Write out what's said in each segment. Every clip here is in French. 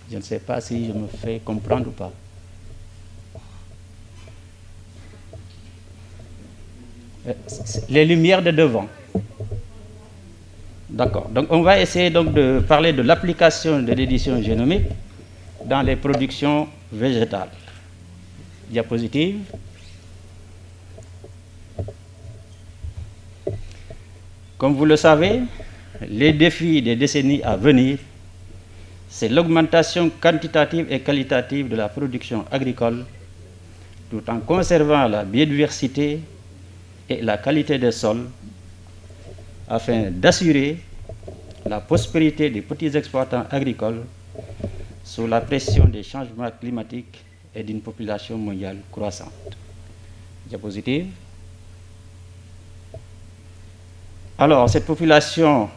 Je ne sais pas si je me fais comprendre ou pas. Les lumières de devant. D'accord. Donc on va essayer donc de parler de l'application de l'édition génomique dans les productions végétales. Diapositive. Comme vous le savez, les défis des décennies à venir, c'est l'augmentation quantitative et qualitative de la production agricole, tout en conservant la biodiversité et la qualité des sols, afin d'assurer la prospérité des petits exploitants agricoles sous la pression des changements climatiques et d'une population mondiale croissante. Diapositive. Alors, cette population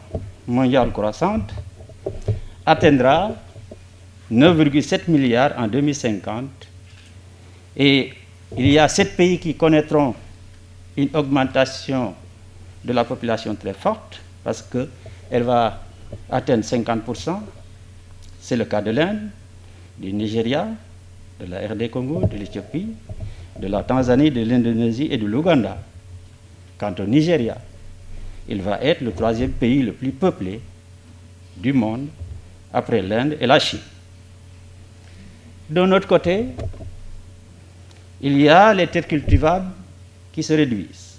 mondiale croissante atteindra 9,7 milliards en 2050 et il y a 7 pays qui connaîtront une augmentation de la population très forte parce qu'elle va atteindre 50%. C'est le cas de l'Inde, du Nigeria, de la RD Congo, de l'Éthiopie, de la Tanzanie, de l'Indonésie et de l'Ouganda. Quant au Nigeria, il va être le 3e pays le plus peuplé du monde après l'Inde et la Chine. D'un autre côté, il y a les terres cultivables qui se réduisent.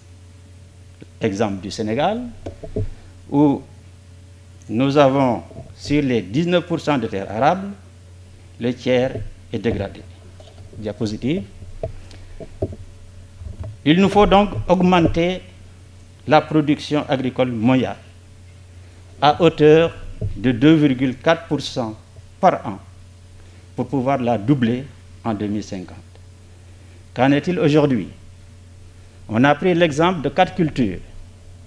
Exemple du Sénégal, où nous avons sur les 19% de terres arables, le tiers est dégradé. Diapositive. Il nous faut donc augmenter la production agricole mondiale à hauteur de 2,4% par an pour pouvoir la doubler en 2050. Qu'en est-il aujourd'hui? On a pris l'exemple de 4 cultures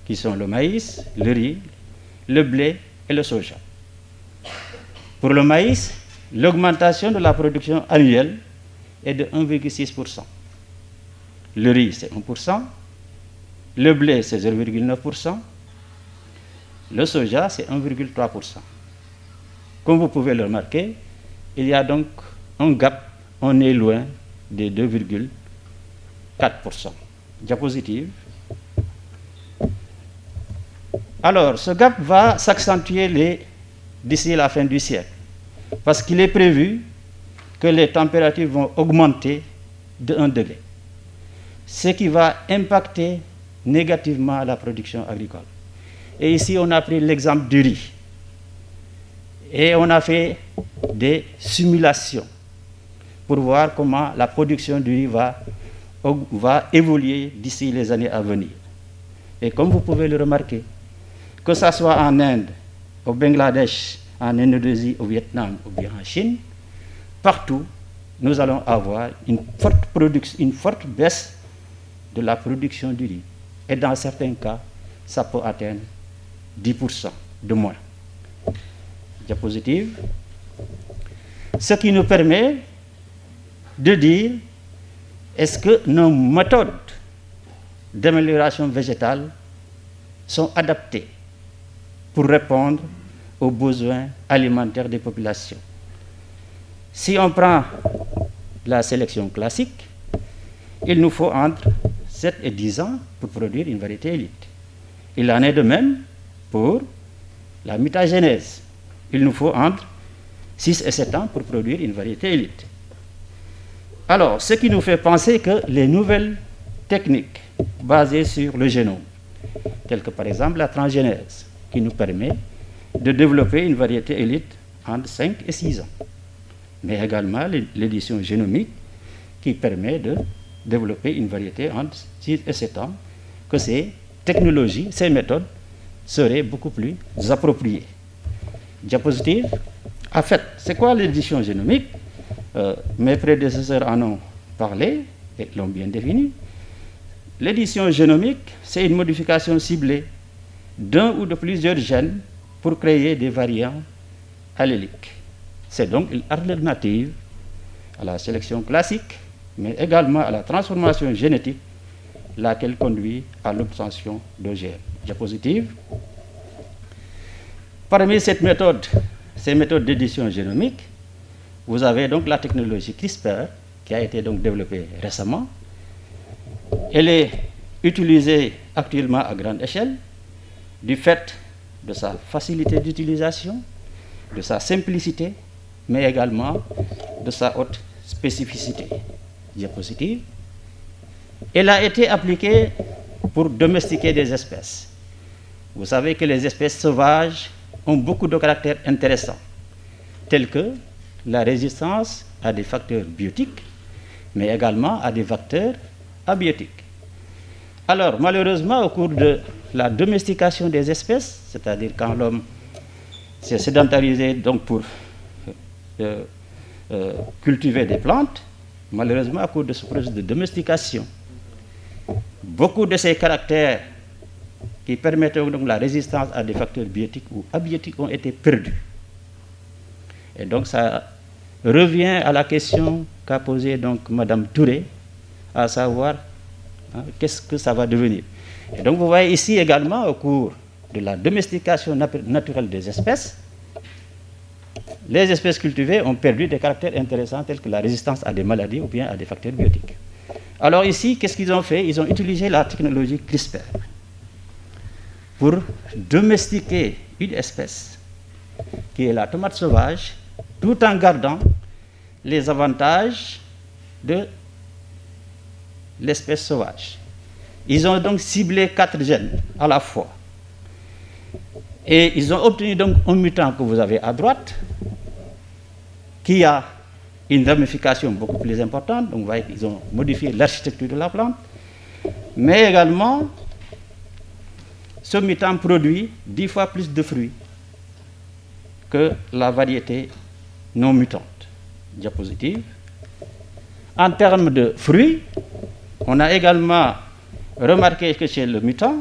qui sont le maïs, le riz, le blé et le soja. Pour le maïs, l'augmentation de la production annuelle est de 1,6%. Le riz, c'est 1%. Le blé, c'est 0,9%. Le soja, c'est 1,3%. Comme vous pouvez le remarquer, il y a donc un gap, on est loin des 2,4%. Diapositive. Alors, ce gap va s'accentuer d'ici la fin du siècle, parce qu'il est prévu que les températures vont augmenter de 1 degré, ce qui va impacter négativement la production agricole. Et ici, on a pris l'exemple du riz. Et on a fait des simulations pour voir comment la production du riz va évoluer d'ici les années à venir. Et comme vous pouvez le remarquer, que ce soit en Inde, au Bangladesh, en Indonésie, au Vietnam ou bien en Chine, partout, nous allons avoir une forte baisse de la production du riz. Et dans certains cas, ça peut atteindre 10% de moins. Diapositive. Ce qui nous permet de dire, est-ce que nos méthodes d'amélioration végétale sont adaptées pour répondre aux besoins alimentaires des populations? Si on prend la sélection classique, il nous faut entre 7 et 10 ans pour produire une variété élite. Il en est de même pour la mutagénèse. Il nous faut entre 6 et 7 ans pour produire une variété élite. Alors, ce qui nous fait penser que les nouvelles techniques basées sur le génome, telles que par exemple la transgénèse, qui nous permet de développer une variété élite entre 5 et 6 ans, mais également l'édition génomique qui permet de développer une variété entre 6 et 7 ans, que ces technologies, ces méthodes seraient beaucoup plus appropriées. Diapositive. En fait, c'est quoi l'édition génomique? Mes prédécesseurs en ont parlé et l'ont bien défini. L'édition génomique, c'est une modification ciblée d'un ou de plusieurs gènes pour créer des variants alléliques. C'est donc une alternative à la sélection classique, mais également à la transformation génétique, laquelle conduit à l'obtention d'OGM. Diapositive. Parmi cette méthode ces méthodes d'édition génomique, vous avez donc la technologie CRISPR qui a été donc développée récemment. Elle est utilisée actuellement à grande échelle du fait de sa facilité d'utilisation, de sa simplicité, mais également de sa haute spécificité. Diapositive. Elle a été appliquée pour domestiquer des espèces. Vous savez que les espèces sauvages ont beaucoup de caractères intéressants, tels que la résistance à des facteurs biotiques, mais également à des facteurs abiotiques. Alors, malheureusement, au cours de la domestication des espèces, c'est-à-dire quand l'homme s'est sédentarisé donc pour cultiver des plantes, malheureusement, au cours de ce processus de domestication, beaucoup de ces caractères qui permettent donc la résistance à des facteurs biotiques ou abiotiques ont été perdus. Et donc, ça revient à la question qu'a posée donc Mme Touré, à savoir qu'est-ce que ça va devenir. Et donc, vous voyez ici également, au cours de la domestication naturelle des espèces, les espèces cultivées ont perdu des caractères intéressants tels que la résistance à des maladies ou bien à des facteurs biotiques. Alors ici, qu'est-ce qu'ils ont fait? Ils ont utilisé la technologie CRISPR pour domestiquer une espèce qui est la tomate sauvage, tout en gardant les avantages de l'espèce sauvage. Ils ont donc ciblé 4 gènes à la fois. Et ils ont obtenu donc un mutant que vous avez à droite, qui a une ramification beaucoup plus importante. Donc vous voyez qu'ils ont modifié l'architecture de la plante. Mais également, ce mutant produit 10 fois plus de fruits que la variété non mutante. Diapositive. En termes de fruits, on a également remarqué que chez le mutant,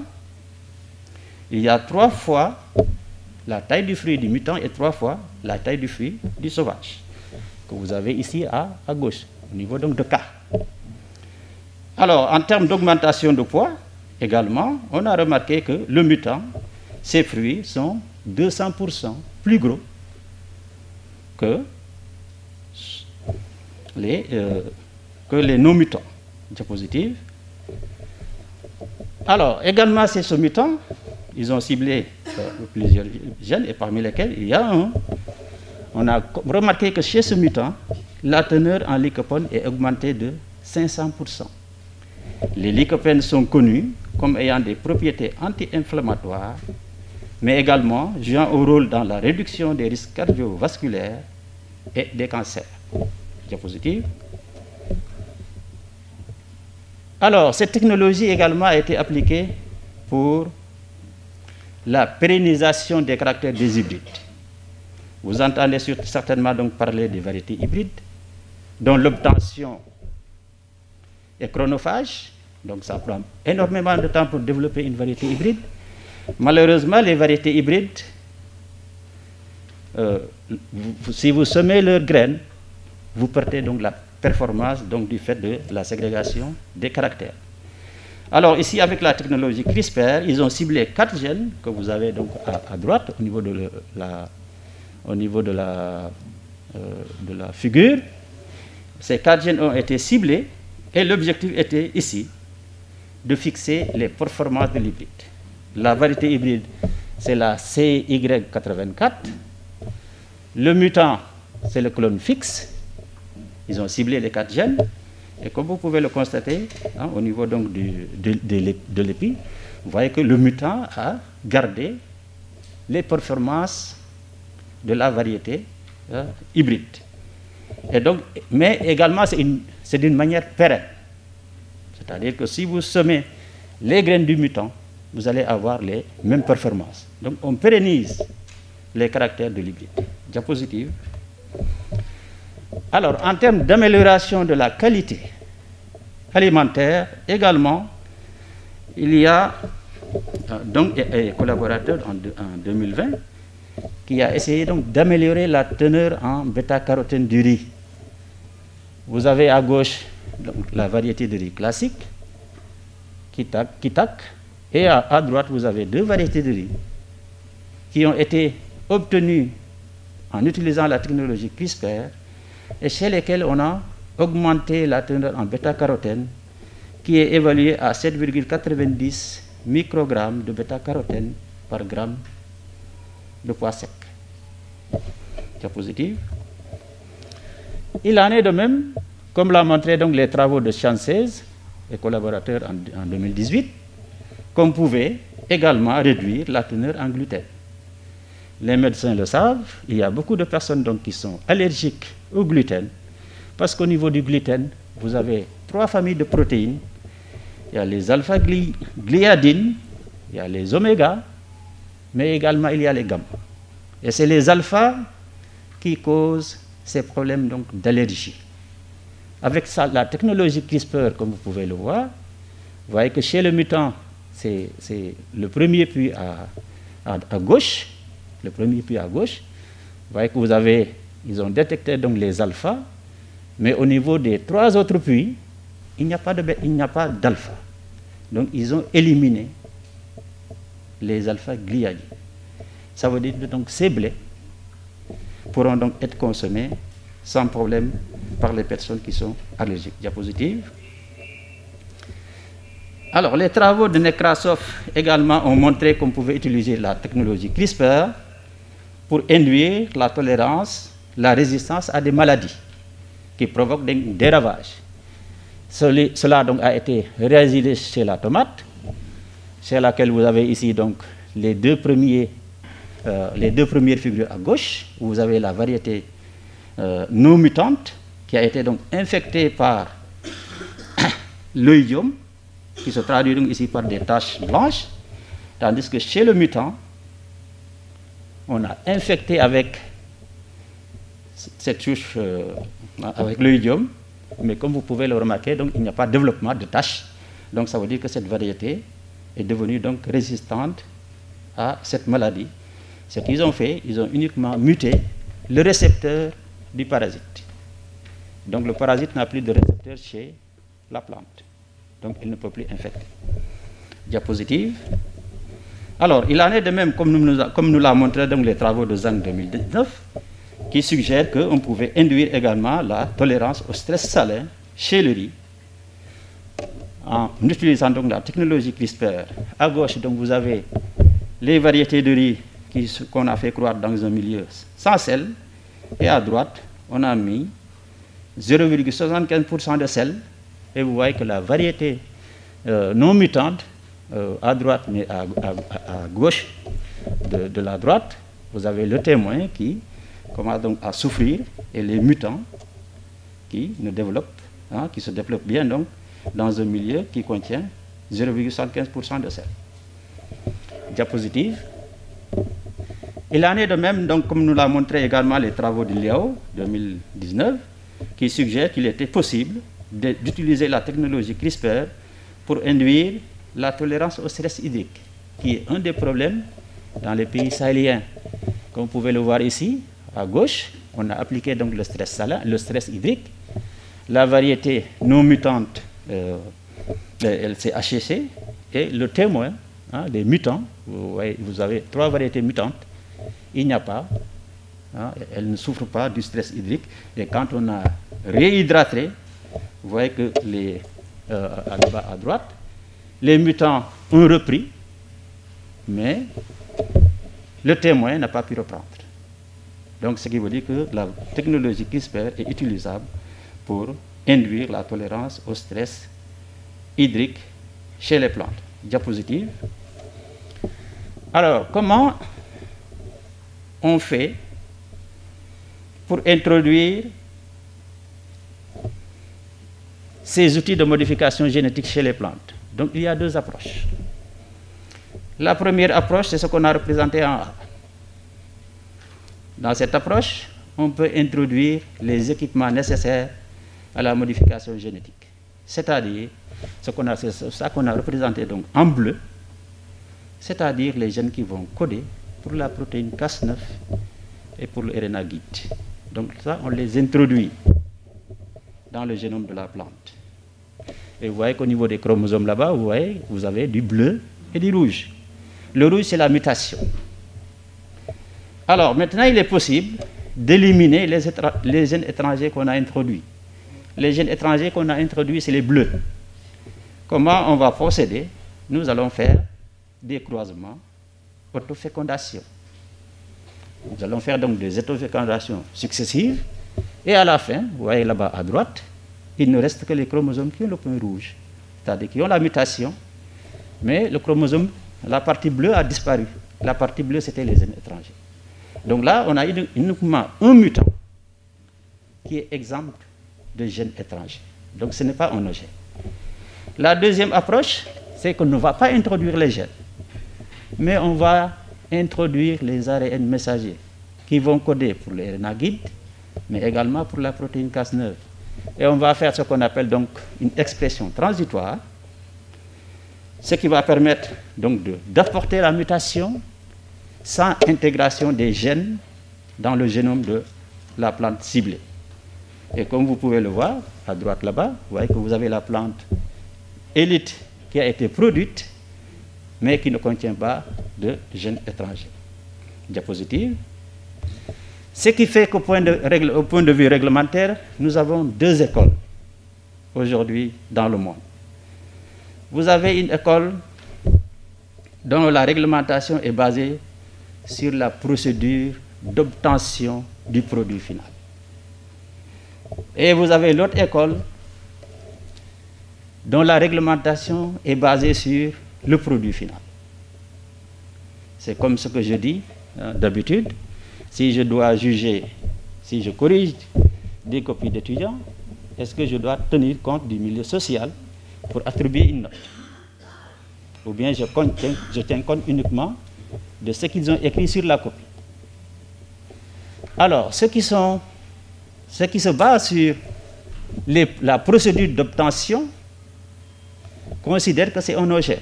il y a 3 fois la taille du fruit du mutant et 3 fois la taille du fruit du sauvage, que vous avez ici à gauche, au niveau donc de K. Alors, en termes d'augmentation de poids, également, on a remarqué que le mutant, ses fruits sont 200% plus gros que les non-mutants. Diapositive. Alors, également, c'est ce mutant, ils ont ciblé plusieurs gènes, et parmi lesquels il y a un. On a remarqué que chez ce mutant, la teneur en lycopène est augmentée de 500%. Les lycopènes sont connus comme ayant des propriétés anti-inflammatoires, mais également jouant un rôle dans la réduction des risques cardiovasculaires et des cancers. Diapositive. Alors, cette technologie également a été appliquée pour la pérennisation des caractères des hybrides. Vous entendez certainement donc parler des variétés hybrides, dont l'obtention est chronophage, donc ça prend énormément de temps pour développer une variété hybride. Malheureusement, les variétés hybrides, si vous semez leurs graines, vous perdez donc la performance donc, du fait de la ségrégation des caractères. Alors ici, avec la technologie CRISPR, ils ont ciblé 4 gènes que vous avez donc à droite au niveau de la figure. Ces 4 gènes ont été ciblés et l'objectif était ici de fixer les performances de l'hybride. La variété hybride, c'est la CY84. Le mutant, c'est le clone fixe. Ils ont ciblé les 4 gènes. Et comme vous pouvez le constater, au niveau donc de l'épi, vous voyez que le mutant a gardé les performances de la variété hybride. Et donc, mais également, c'est d'une manière pérenne. C'est-à-dire que si vous semez les graines du mutant, vous allez avoir les mêmes performances. Donc, on pérennise les caractères de l'hybride. Diapositive. Alors, en termes d'amélioration de la qualité alimentaire, également, il y a donc un collaborateur en 2020 qui a essayé donc d'améliorer la teneur en bêta-carotène du riz. Vous avez à gauche donc, la variété de riz classique, Kitak, et à droite, vous avez 2 variétés de riz qui ont été obtenues en utilisant la technologie CRISPR et chez lesquels on a augmenté la teneur en bêta-carotène qui est évaluée à 7,90 microgrammes de bêta-carotène par gramme de poids sec. Diapositive. Il en est de même, comme l'a montré donc les travaux de Chances et collaborateurs en 2018, qu'on pouvait également réduire la teneur en gluten. Les médecins le savent, il y a beaucoup de personnes donc qui sont allergiques au gluten, parce qu'au niveau du gluten, vous avez 3 familles de protéines. Il y a les alpha-gliadines, il y a les oméga, mais également il y a les gamma. Et c'est les alpha qui causent ces problèmes d'allergie. Avec ça, la technologie CRISPR, comme vous pouvez le voir, vous voyez que chez le mutant, c'est le premier puits à gauche, le premier puits à gauche. Vous voyez que ils ont détecté donc les alpha, mais au niveau des 3 autres puits, il n'y a pas d'alpha. Donc ils ont éliminé les alpha-gliadines. Ça veut dire que donc ces blés pourront donc être consommés sans problème par les personnes qui sont allergiques. Diapositive. Alors, les travaux de Nekrasov également ont montré qu'on pouvait utiliser la technologie CRISPR pour induire la tolérance, la résistance à des maladies qui provoquent des ravages. Cela donc a été réalisé chez la tomate, chez laquelle vous avez ici donc les deux premières figures à gauche, où vous avez la variété non mutante qui a été donc infectée par l'oïdium, qui se traduit donc ici par des taches blanches, tandis que chez le mutant, on a infecté avec cette souche, avec l'oïdium, mais comme vous pouvez le remarquer, donc, il n'y a pas de développement de taches. Donc ça veut dire que cette variété est devenue donc résistante à cette maladie. Ce qu'ils ont fait, ils ont uniquement muté le récepteur du parasite. Donc le parasite n'a plus de récepteur chez la plante. Donc il ne peut plus infecter. Diapositive. Alors, il en est de même, comme nous l'a montré donc les travaux de Zhang 2019, qui suggèrent qu'on pouvait induire également la tolérance au stress salin chez le riz, en utilisant donc la technologie CRISPR. À gauche, donc, vous avez les variétés de riz qu'on a fait croître dans un milieu sans sel, et à droite, on a mis 0,75% de sel, et vous voyez que la variété non mutante, à droite, mais à gauche de la droite, vous avez le témoin qui commence donc à souffrir, et les mutants qui se développent bien donc dans un milieu qui contient 0,75% de sel. Diapositive. Il en est de même, donc, comme nous l'a montré également les travaux de Liao 2019, qui suggèrent qu'il était possible d'utiliser la technologie CRISPR pour induire la tolérance au stress hydrique, qui est un des problèmes dans les pays sahéliens. Comme vous pouvez le voir ici, à gauche, on a appliqué donc le stress salin, le stress hydrique. La variété non mutante, elle s'est HCC, et le témoin, des mutants, vous avez 3 variétés mutantes, il n'y a pas, elles ne souffrent pas du stress hydrique, et quand on a réhydraté, vous voyez que à droite, les mutants ont repris, mais le témoin n'a pas pu reprendre. Donc, ce qui veut dire que la technologie CRISPR est utilisable pour induire la tolérance au stress hydrique chez les plantes. Diapositive. Alors, comment on fait pour introduire ces outils de modification génétique chez les plantes? Donc, il y a 2 approches. La première approche, c'est ce qu'on a représenté en A. Dans cette approche, on peut introduire les équipements nécessaires à la modification génétique. C'est-à-dire, ça qu'on a représenté donc en bleu, c'est-à-dire les gènes qui vont coder pour la protéine Cas9 et pour le RNA guide. Donc ça, on les introduit dans le génome de la plante. Et vous voyez qu'au niveau des chromosomes là-bas, vous avez du bleu et du rouge. Le rouge, c'est la mutation. Alors, maintenant, il est possible d'éliminer les gènes étrangers qu'on a introduits. Les gènes étrangers qu'on a introduits, c'est les bleus. Comment on va procéder? Nous allons faire des croisements, autofécondation. Nous allons faire donc des autofécondations successives. Et à la fin, vous voyez là-bas à droite, il ne reste que les chromosomes qui ont le point rouge, c'est-à-dire qui ont la mutation, mais le chromosome, la partie bleue a disparu. La partie bleue, c'était les gènes étrangers. Donc là, on a uniquement un mutant qui est exempt de gènes étrangers. Donc ce n'est pas homogène. La deuxième approche, c'est qu'on ne va pas introduire les gènes, mais on va introduire les ARN messagers qui vont coder pour le RNA guide, mais également pour la protéine Cas9. Et on va faire ce qu'on appelle donc une expression transitoire, ce qui va permettre donc d'apporter la mutation sans intégration des gènes dans le génome de la plante ciblée. Et comme vous pouvez le voir, à droite là-bas, vous voyez que vous avez la plante élite qui a été produite, mais qui ne contient pas de gènes étrangers. Diapositive. Ce qui fait qu'au point de vue réglementaire, nous avons deux écoles aujourd'hui dans le monde. Vous avez une école dont la réglementation est basée sur la procédure d'obtention du produit final. Et vous avez l'autre école dont la réglementation est basée sur le produit final. C'est comme ce que je dis d'habitude. Si je dois juger, si je corrige des copies d'étudiants, est-ce que je dois tenir compte du milieu social pour attribuer une note? Ou bien je tiens compte uniquement de ce qu'ils ont écrit sur la copie. Alors, ceux qui se basent sur la procédure d'obtention considèrent que c'est homogène.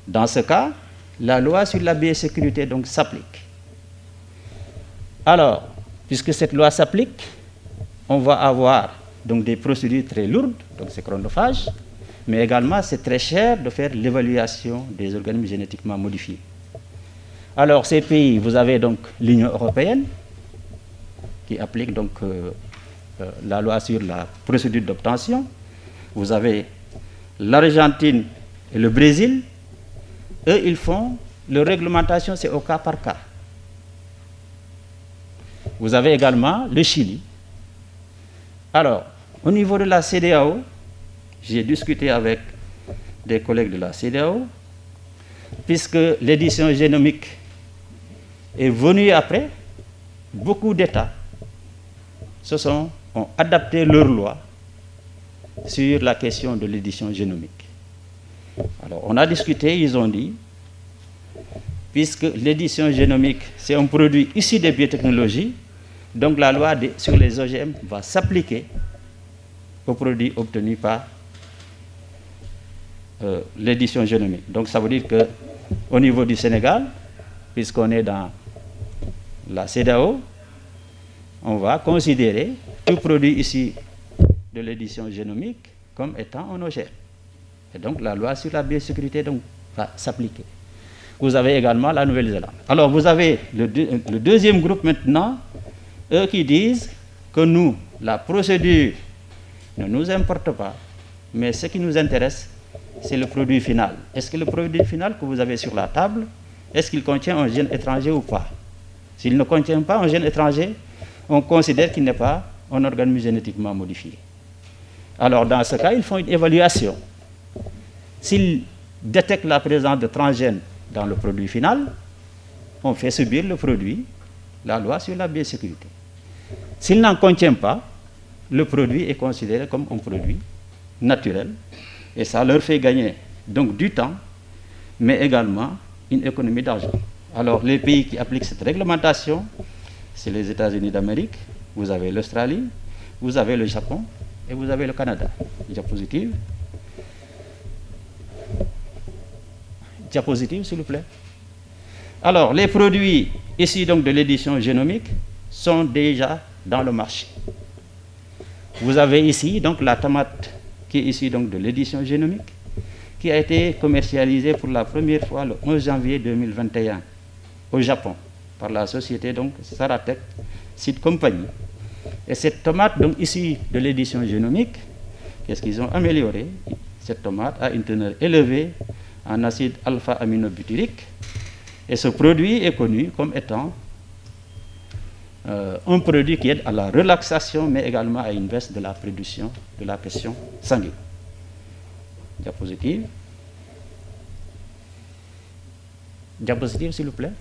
Dans ce cas, la loi sur la biosécurité donc s'applique. Alors, puisque cette loi s'applique, on va avoir donc des procédures très lourdes, donc c'est chronophage, mais également c'est très cher de faire l'évaluation des organismes génétiquement modifiés. Alors, ces pays, vous avez donc l'Union européenne, qui applique donc la loi sur la procédure d'obtention. Vous avez l'Argentine et le Brésil. Eux, ils font leur réglementation, c'est au cas par cas. Vous avez également le Chili. Alors, au niveau de la CEDEAO, j'ai discuté avec des collègues de la CEDEAO, puisque l'édition génomique est venue après, beaucoup d'États ont adapté leurs lois sur la question de l'édition génomique. Alors, on a discuté, ils ont dit, puisque l'édition génomique, c'est un produit issu des biotechnologies, donc la loi sur les OGM va s'appliquer aux produits obtenus par l'édition génomique. Donc ça veut dire qu'au niveau du Sénégal, puisqu'on est dans la CEDEAO, on va considérer tout produit issu de l'édition génomique comme étant homogène. Et donc la loi sur la biosécurité donc, va s'appliquer. Vous avez également la Nouvelle-Zélande. Alors vous avez le deuxième groupe maintenant, eux qui disent que nous, la procédure ne nous importe pas, mais ce qui nous intéresse, c'est le produit final. Est-ce que le produit final que vous avez sur la table, est-ce qu'il contient un gène étranger ou pas? S'il ne contient pas un gène étranger, on considère qu'il n'est pas un organisme génétiquement modifié. Alors dans ce cas, ils font une évaluation. S'ils détectent la présence de transgènes dans le produit final, on fait subir le produit, la loi sur la biosécurité. S'il n'en contient pas, le produit est considéré comme un produit naturel et ça leur fait gagner donc du temps, mais également une économie d'argent. Alors les pays qui appliquent cette réglementation, c'est les États-Unis d'Amérique, vous avez l'Australie, vous avez le Japon et vous avez le Canada. Diapositive. Diapositive, s'il vous plaît. Alors, les produits issus donc de l'édition génomique sont déjà dans le marché. Vous avez ici donc la tomate qui est issue donc de l'édition génomique, qui a été commercialisée pour la première fois le 11 janvier 2021 au Japon. par la société donc Saratec Seed Company. Et cette tomate donc issue de l'édition génomique, qu'est-ce qu'ils ont amélioré? Cette tomate a une teneur élevée en acide alpha-aminobutyrique et ce produit est connu comme étant un produit qui aide à la relaxation mais également à une baisse de la production de la pression sanguine. Diapositive. Diapositive s'il vous plaît.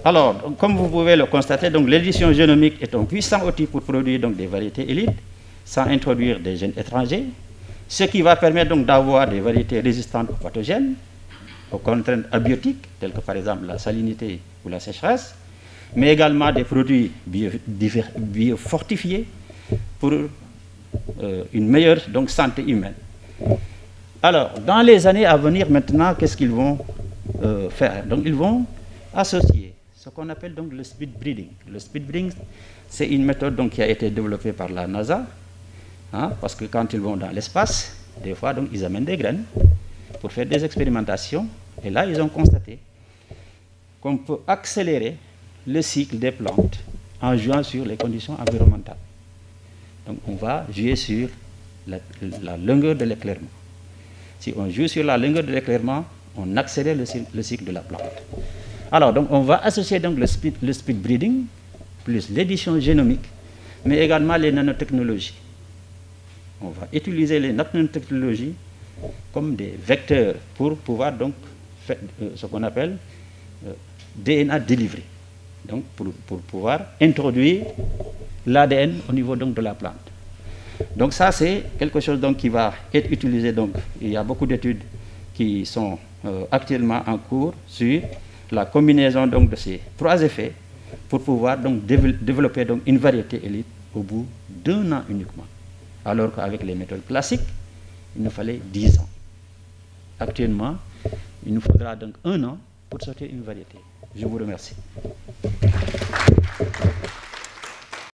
Alors, donc, comme vous pouvez le constater, l'édition génomique est un puissant outil pour produire donc, des variétés élites sans introduire des gènes étrangers, ce qui va permettre donc d'avoir des variétés résistantes aux pathogènes, aux contraintes abiotiques, telles que par exemple la salinité ou la sécheresse, mais également des produits biofortifiés pour une meilleure donc, santé humaine. Alors, dans les années à venir maintenant, qu'est-ce qu'ils vont faire? Donc, ils vont associer ce qu'on appelle donc le speed breeding. Le speed breeding, c'est une méthode donc, qui a été développée par la NASA, hein, parce que quand ils vont dans l'espace, des fois, donc, ils amènent des graines pour faire des expérimentations. Et là, ils ont constaté qu'on peut accélérer le cycle des plantes en jouant sur les conditions environnementales. Donc, on va jouer sur la longueur de l'éclairement. Si on joue sur la longueur de l'éclairement, on accélère le cycle de la plante. Alors, donc, on va associer donc, le speed breeding, plus l'édition génomique, mais également les nanotechnologies. On va utiliser les nanotechnologies comme des vecteurs pour pouvoir donc faire ce qu'on appelle DNA delivery. Donc, pour pouvoir introduire l'ADN au niveau donc, de la plante. Donc ça, c'est quelque chose donc, qui va être utilisé. Donc, il y a beaucoup d'études qui sont actuellement en cours sur la combinaison donc, de ces trois effets pour pouvoir donc, développer donc, une variété élite au bout d'1 an uniquement. Alors qu'avec les méthodes classiques, il nous fallait 10 ans. Actuellement, il nous faudra donc 1 an pour sortir une variété. Je vous remercie.